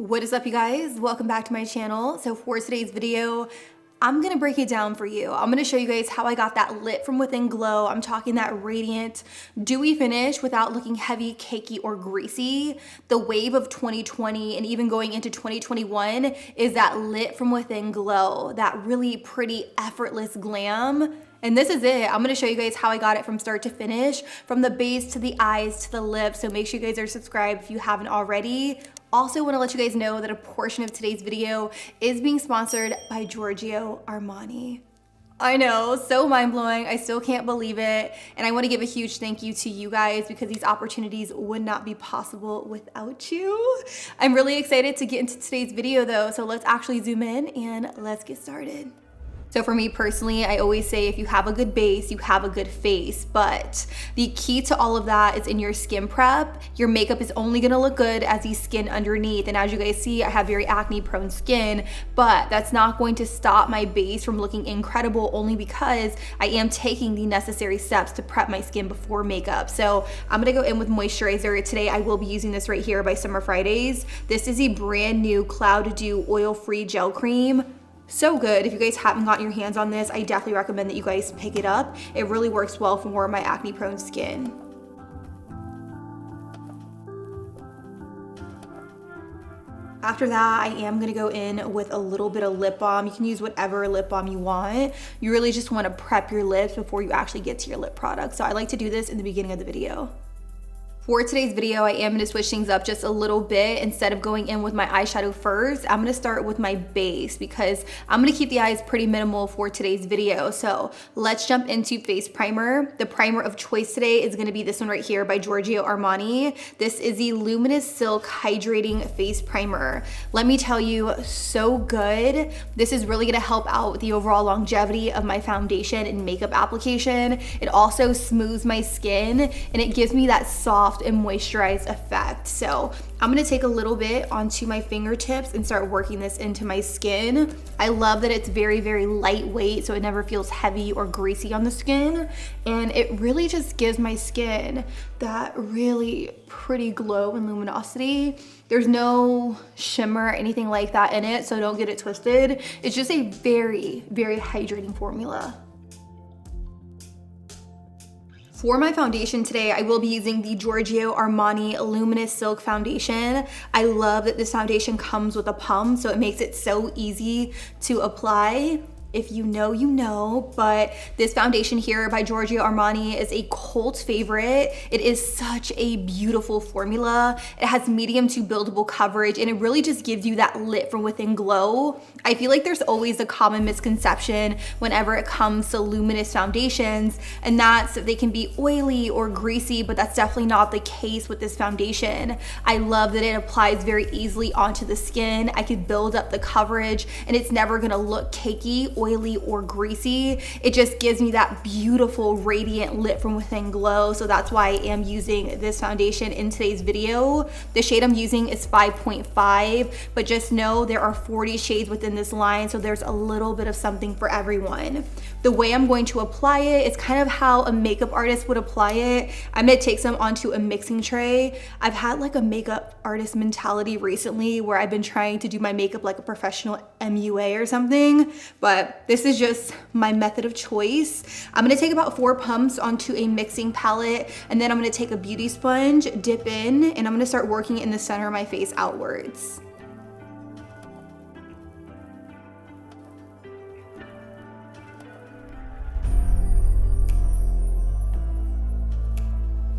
What is up, you guys? Welcome back to my channel. So for today's video, I'm gonna break it down for you. I'm gonna show you guys how I got that lit from within glow. I'm talking that radiant, dewy finish without looking heavy, cakey, or greasy. The wave of 2020 and even going into 2021 is that lit from within glow, that really pretty, effortless glam. And this is it. I'm gonna show you guys how I got it from start to finish, from the base to the eyes to the lips. So make sure you guys are subscribed if you haven't already. Also want to let you guys know that a portion of today's video is being sponsored by Giorgio Armani. I know, so mind-blowing. I still can't believe it. And I want to give a huge thank you to you guys because these opportunities would not be possible without you. I'm really excited to get into today's video though, so let's actually zoom in and let's get started. So for me personally, I always say if you have a good base, you have a good face, but the key to all of that is in your skin prep. Your makeup is only gonna look good as the skin underneath. And as you guys see, I have very acne prone skin, but that's not going to stop my base from looking incredible only because I am taking the necessary steps to prep my skin before makeup. So I'm gonna go in with moisturizer. Today I will be using this right here by Summer Fridays. This is a brand new Cloud Dew oil-free gel cream. So good. If you guys haven't gotten your hands on this, I definitely recommend that you guys pick it up. It really works well for my acne prone skin. After that, I am gonna go in with a little bit of lip balm. You can use whatever lip balm you want. You really just wanna prep your lips before you actually get to your lip product. So I like to do this in the beginning of the video. For today's video, I am gonna switch things up just a little bit. Instead of going in with my eyeshadow first, I'm gonna start with my base because I'm gonna keep the eyes pretty minimal for today's video. So let's jump into face primer. The primer of choice today is gonna be this one right here by Giorgio Armani. This is the Luminous Silk Hydrating Face Primer. Let me tell you, so good. This is really gonna help out with the overall longevity of my foundation and makeup application. It also smooths my skin and it gives me that soft and moisturized effect. So I'm gonna take a little bit onto my fingertips and start working this into my skin. I love that it's very, very lightweight, so it never feels heavy or greasy on the skin. And it really just gives my skin that really pretty glow and luminosity. There's no shimmer or anything like that in it, so don't get it twisted. It's just a very, very hydrating formula. For my foundation today, I will be using the Giorgio Armani Luminous Silk Foundation. I love that this foundation comes with a pump, so it makes it so easy to apply. If you know, you know, but this foundation here by Giorgio Armani is a cult favorite. It is such a beautiful formula. It has medium to buildable coverage and it really just gives you that lit from within glow. I feel like there's always a common misconception whenever it comes to luminous foundations, and that's that they can be oily or greasy, but that's definitely not the case with this foundation. I love that it applies very easily onto the skin. I could build up the coverage and it's never gonna look cakey, oily, or greasy. It just gives me that beautiful radiant lit from within glow. So that's why I am using this foundation in today's video. The shade I'm using is 5.5, but just know there are 40 shades within this line, so there's a little bit of something for everyone. The way I'm going to apply it is kind of how a makeup artist would apply it. I'm gonna take some onto a mixing tray. I've had like a makeup artist mentality recently where I've been trying to do my makeup like a professional MUA or something, but this is just my method of choice. I'm gonna take about 4 pumps onto a mixing palette, and then I'm gonna take a beauty sponge, dip in, and I'm gonna start working in the center of my face outwards.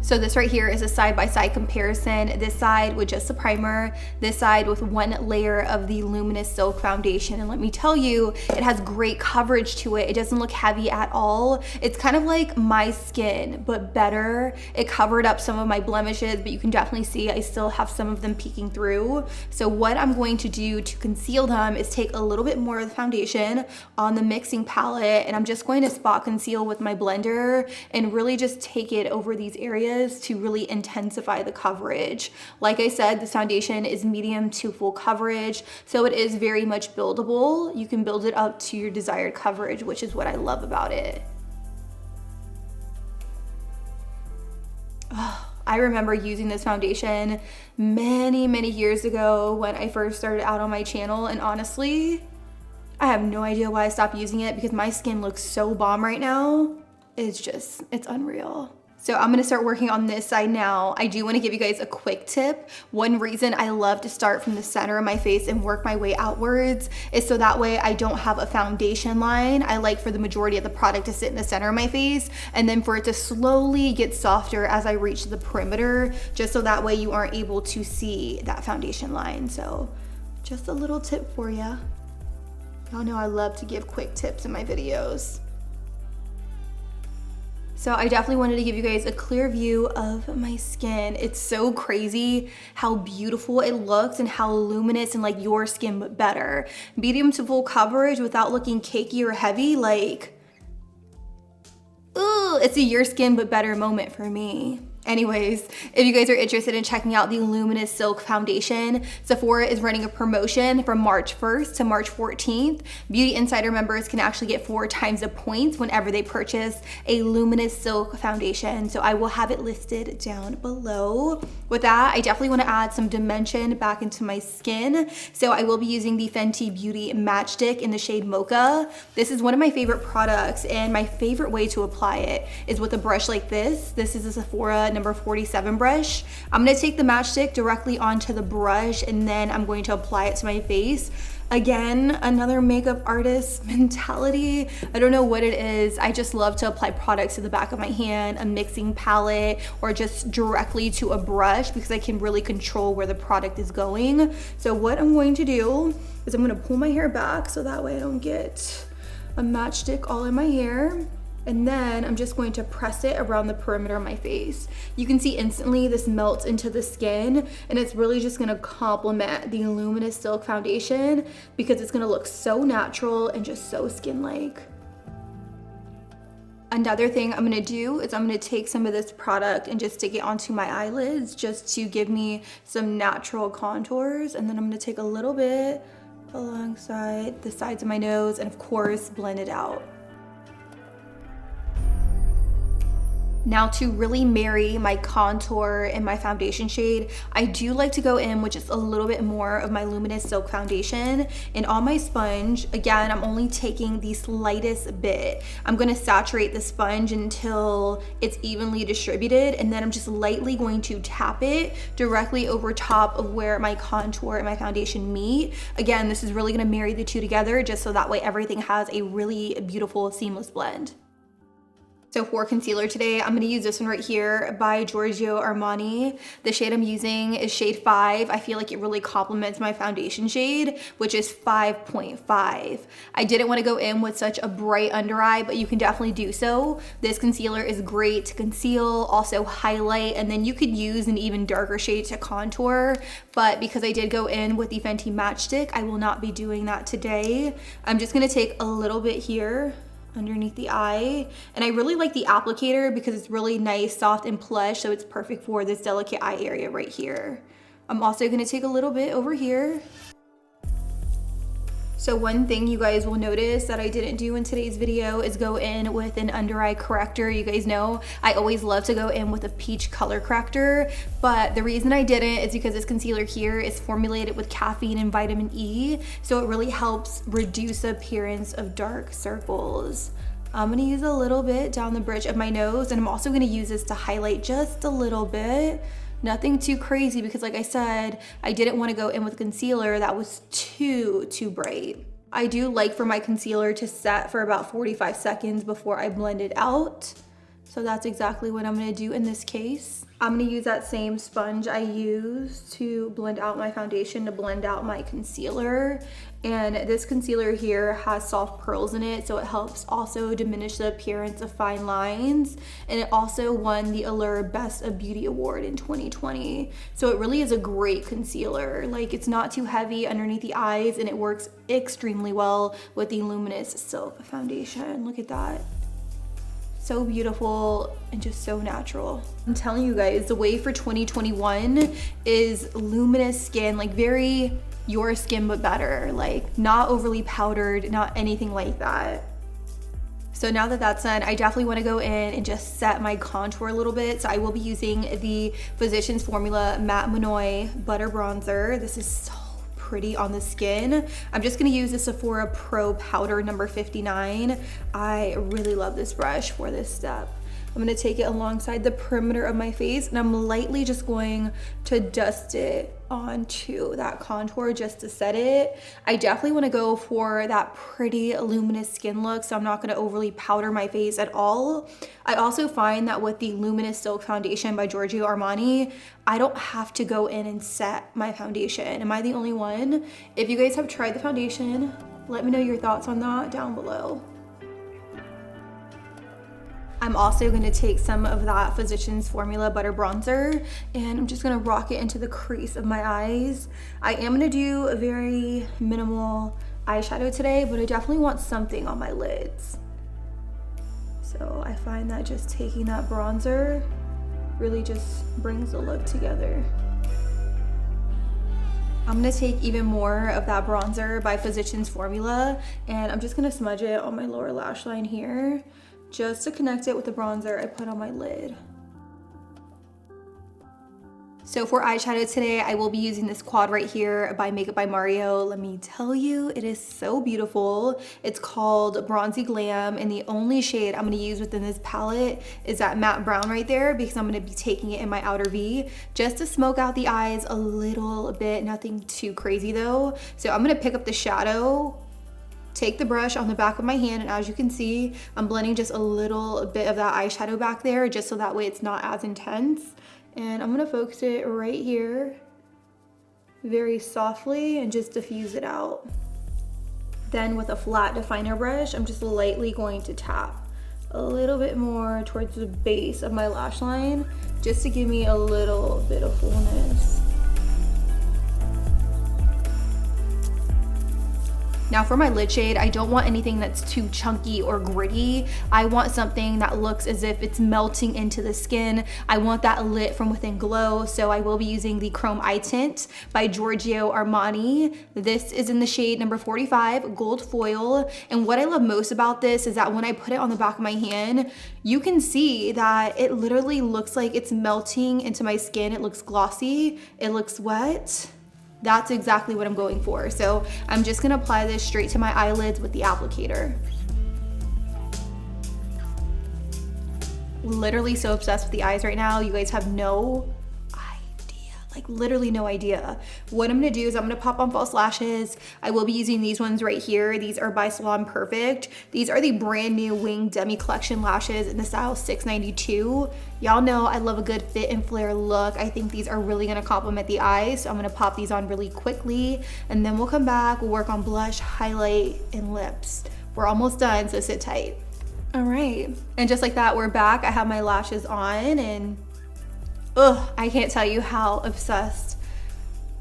So this right here is a side-by-side comparison. This side with just the primer, this side with one layer of the Luminous Silk Foundation. And let me tell you, it has great coverage to it. It doesn't look heavy at all. It's kind of like my skin, but better. It covered up some of my blemishes, but you can definitely see I still have some of them peeking through. So what I'm going to do to conceal them is take a little bit more of the foundation on the mixing palette, and I'm just going to spot conceal with my blender and really just take it over these areas to really intensify the coverage. Like I said, this foundation is medium to full coverage, so it is very much buildable. You can build it up to your desired coverage, which is what I love about it. Oh, I remember using this foundation many years ago when I first started out on my channel, and honestly, I have no idea why I stopped using it because my skin looks so bomb right now. It's unreal. So I'm gonna start working on this side now. I do wanna give you guys a quick tip. One reason I love to start from the center of my face and work my way outwards is so that way I don't have a foundation line. I like for the majority of the product to sit in the center of my face and then for it to slowly get softer as I reach the perimeter, just so that way you aren't able to see that foundation line. So just a little tip for you. Y'all know I love to give quick tips in my videos. So I definitely wanted to give you guys a clear view of my skin. It's so crazy how beautiful it looks and how luminous and like your skin but better. Medium to full coverage without looking cakey or heavy, like, ooh, it's a your skin but better moment for me. Anyways, if you guys are interested in checking out the Luminous Silk Foundation, Sephora is running a promotion from March 1st to March 14th. Beauty Insider members can actually get 4 times the points whenever they purchase a Luminous Silk Foundation. So I will have it listed down below. With that, I definitely want to add some dimension back into my skin. So I will be using the Fenty Beauty Matchstick in the shade Mocha. This is one of my favorite products, and my favorite way to apply it is with a brush like this. This is a Sephora number 47 brush. I'm gonna take the matchstick directly onto the brush and then I'm going to apply it to my face. Again, another makeup artist mentality. I don't know what it is. I just love to apply products to the back of my hand, a mixing palette, or just directly to a brush because I can really control where the product is going. So what I'm going to do is I'm gonna pull my hair back so that way I don't get a matchstick all in my hair. And then I'm just going to press it around the perimeter of my face. You can see instantly this melts into the skin, and it's really just gonna complement the Luminous Silk Foundation because it's gonna look so natural and just so skin-like. Another thing I'm gonna do is I'm gonna take some of this product and just stick it onto my eyelids just to give me some natural contours. And then I'm gonna take a little bit alongside the sides of my nose and of course blend it out. Now to really marry my contour and my foundation shade, I do like to go in with just a little bit more of my Luminous Silk Foundation. And on my sponge, again, I'm only taking the slightest bit. I'm gonna saturate the sponge until it's evenly distributed, and then I'm just lightly going to tap it directly over top of where my contour and my foundation meet. Again, this is really gonna marry the two together just so that way everything has a really beautiful seamless blend. So for concealer today, I'm gonna use this one right here by Giorgio Armani. The shade I'm using is shade 5. I feel like it really complements my foundation shade, which is 5.5. I didn't wanna go in with such a bright under eye, but you can definitely do so. This concealer is great to conceal, also highlight, and then you could use an even darker shade to contour. But because I did go in with the Fenty Matchstick, I will not be doing that today. I'm just gonna take a little bit here underneath the eye, and I really like the applicator because it's really nice, soft, and plush, so it's perfect for this delicate eye area right here. I'm also gonna take a little bit over here. So one thing you guys will notice that I didn't do in today's video is go in with an under eye corrector. You guys know I always love to go in with a peach color corrector, but the reason I didn't is because this concealer here is formulated with caffeine and vitamin E, so it really helps reduce the appearance of dark circles. I'm gonna use a little bit down the bridge of my nose, and I'm also gonna use this to highlight just a little bit. Nothing too crazy because like I said, I didn't want to go in with concealer that was too bright. I do like for my concealer to set for about 45 seconds before I blend it out. So that's exactly what I'm gonna do in this case. I'm gonna use that same sponge I used to blend out my foundation to blend out my concealer. And this concealer here has soft pearls in it, so it helps also diminish the appearance of fine lines. And it also won the Allure Best of Beauty Award in 2020. So it really is a great concealer. Like, it's not too heavy underneath the eyes, and it works extremely well with the Luminous Silk Foundation. Look at that. So beautiful and just so natural. I'm telling you guys, the wave for 2021 is luminous skin, like very your skin but better, like not overly powdered, not anything like that. So now that that's done, I definitely want to go in and just set my contour a little bit. So I will be using the Physicians Formula Matte Monoi Butter Bronzer. This is so pretty on the skin. I'm just going to use the Sephora Pro Powder number 59. I really love this brush for this step. I'm going to take it alongside the perimeter of my face, and I'm lightly just going to dust it onto that contour just to set it. I definitely want to go for that pretty luminous skin look, so I'm not going to overly powder my face at all. I also find that with the Luminous Silk Foundation by Giorgio Armani, I don't have to go in and set my foundation. Am I the only one? If you guys have tried the foundation, let me know your thoughts on that down below. I'm also going to take some of that Physicians Formula Butter Bronzer, and I'm just going to rock it into the crease of my eyes. I am going to do a very minimal eyeshadow today, but I definitely want something on my lids. So I find that just taking that bronzer really just brings the look together. I'm going to take even more of that bronzer by Physicians Formula, and I'm just going to smudge it on my lower lash line here, just to connect it with the bronzer I put on my lid. So for eyeshadow today, I will be using this quad right here by Makeup by Mario. Let me tell you, it is so beautiful. It's called Bronzy Glam, and the only shade I'm going to use within this palette is that matte brown right there, because I'm going to be taking it in my outer V just to smoke out the eyes a little bit. Nothing too crazy though. So I'm going to pick up the shadow, take the brush on the back of my hand, and as you can see, I'm blending just a little bit of that eyeshadow back there, just so that way it's not as intense. And I'm gonna focus it right here very softly and just diffuse it out. Then with a flat definer brush, I'm just lightly going to tap a little bit more towards the base of my lash line, just to give me a little bit of fullness. Now for my lid shade, I don't want anything that's too chunky or gritty. I want something that looks as if it's melting into the skin. I want that lit from within glow, so I will be using the Chrome Eye Tint by Giorgio Armani. This is in the shade number 45, Gold Foil. And what I love most about this is that when I put it on the back of my hand, you can see that it literally looks like it's melting into my skin. It looks glossy, it looks wet. That's exactly what I'm going for. So I'm just gonna apply this straight to my eyelids with the applicator. Literally so obsessed with the eyes right now. You guys have no idea, like literally no idea. What I'm gonna do is I'm gonna pop on false lashes. I will be using these ones right here. These are by Salon Perfect. These are the brand new Wing Demi Collection lashes in the style 692. Y'all know I love a good fit and flare look. I think these are really gonna complement the eyes. So I'm gonna pop these on really quickly, and then we'll come back, we'll work on blush, highlight, and lips. We're almost done, so sit tight. All right, and just like that, we're back. I have my lashes on, and I can't tell you how obsessed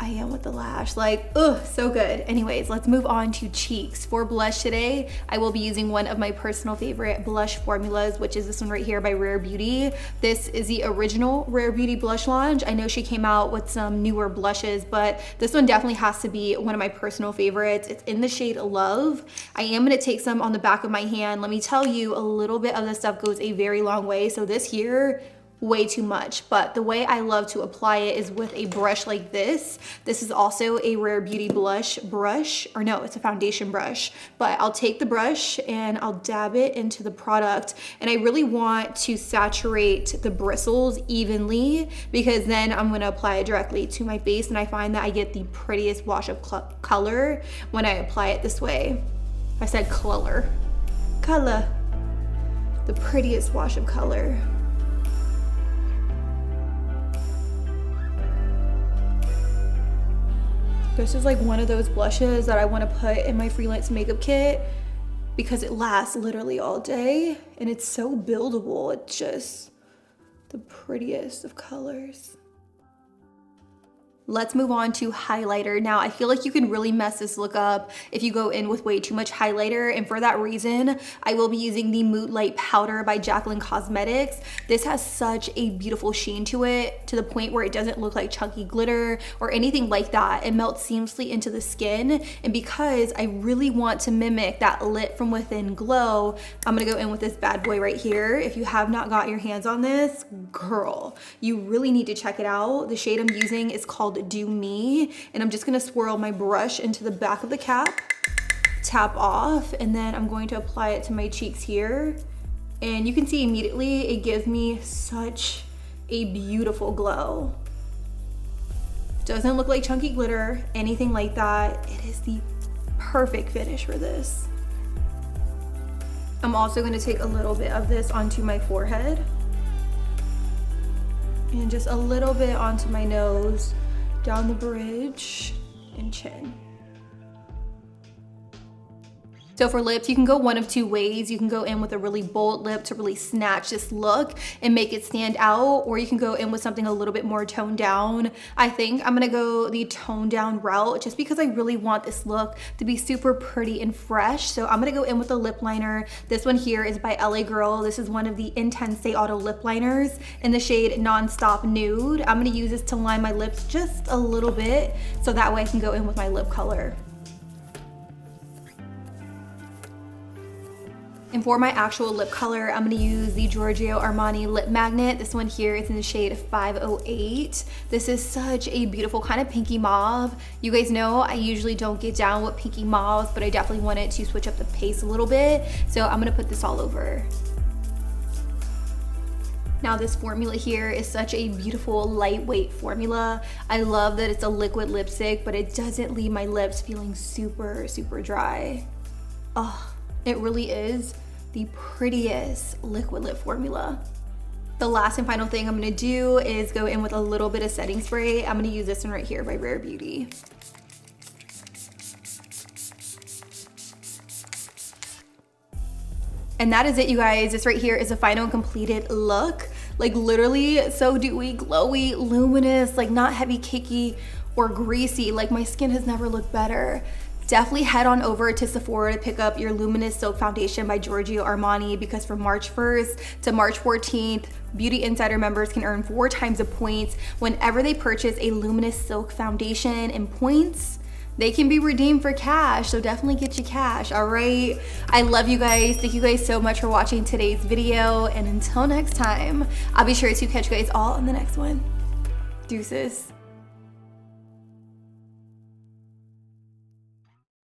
I am with the lash. Like, so good. Anyways, let's move on to cheeks. For blush today, I will be using one of my personal favorite blush formulas, which is this one right here by Rare Beauty. This is the original Rare Beauty blush launch. I know she came out with some newer blushes, but this one definitely has to be one of my personal favorites. It's in the shade Love. I am gonna take some on the back of my hand. Let me tell you, a little bit of this stuff goes a very long way. So this here, way too much, but the way I love to apply it is with a brush like this. This is also a Rare Beauty blush brush, or no, it's a foundation brush, but I'll take the brush and I'll dab it into the product, and I really want to saturate the bristles evenly, because then I'm going to apply it directly to my face, and I find that I get the prettiest wash of color when I apply it this way. I said color. The prettiest wash of color. This is like one of those blushes that I want to put in my freelance makeup kit because it lasts literally all day and it's so buildable. It's just the prettiest of colors. Let's move on to highlighter. Now, I feel like you can really mess this look up if you go in with way too much highlighter, and for that reason, I will be using the Mood Light Powder by Jaclyn Cosmetics. This has such a beautiful sheen to it, to the point where it doesn't look like chunky glitter or anything like that. It melts seamlessly into the skin, and because I really want to mimic that lit from within glow, I'm gonna go in with this bad boy right here. If you have not got your hands on this, girl, you really need to check it out. The shade I'm using is called Do Me, and I'm just gonna swirl my brush into the back of the cap, tap off, and then I'm going to apply it to my cheeks here. And you can see immediately it gives me such a beautiful glow. Doesn't look like chunky glitter, anything like that. It is the perfect finish for this. I'm also gonna take a little bit of this onto my forehead and just a little bit onto my nose, down the bridge and chin. So for lips, you can go one of two ways. You can go in with a really bold lip to really snatch this look and make it stand out, or you can go in with something a little bit more toned down. I think I'm gonna go the toned down route just because I really want this look to be super pretty and fresh. So I'm gonna go in with a lip liner. This one here is by LA Girl. This is one of the Intense Stay Auto lip liners in the shade Nonstop Nude. I'm gonna use this to line my lips just a little bit so that way I can go in with my lip color. And for my actual lip color, I'm gonna use the Giorgio Armani Lip Magnet. This one here is in the shade 508. This is such a beautiful kind of pinky mauve. You guys know I usually don't get down with pinky mauves, but I definitely wanted to switch up the pace a little bit. So I'm gonna put this all over. Now this formula here is such a beautiful lightweight formula. I love that it's a liquid lipstick, but it doesn't leave my lips feeling super, super dry. Oh, it really is the prettiest liquid lip formula. The last and final thing I'm gonna do is go in with a little bit of setting spray. I'm gonna use this one right here by Rare Beauty. And that is it, you guys. This right here is a final and completed look. Like literally so dewy, glowy, luminous, like not heavy, cakey, or greasy. Like my skin has never looked better. Definitely head on over to Sephora to pick up your Luminous Silk Foundation by Giorgio Armani, because from March 1st to March 14th, Beauty Insider members can earn 4 times the points whenever they purchase a Luminous Silk Foundation, and points, they can be redeemed for cash, so definitely get your cash, all right? I love you guys. Thank you guys so much for watching today's video, and until next time, I'll be sure to catch you guys all in the next one. Deuces.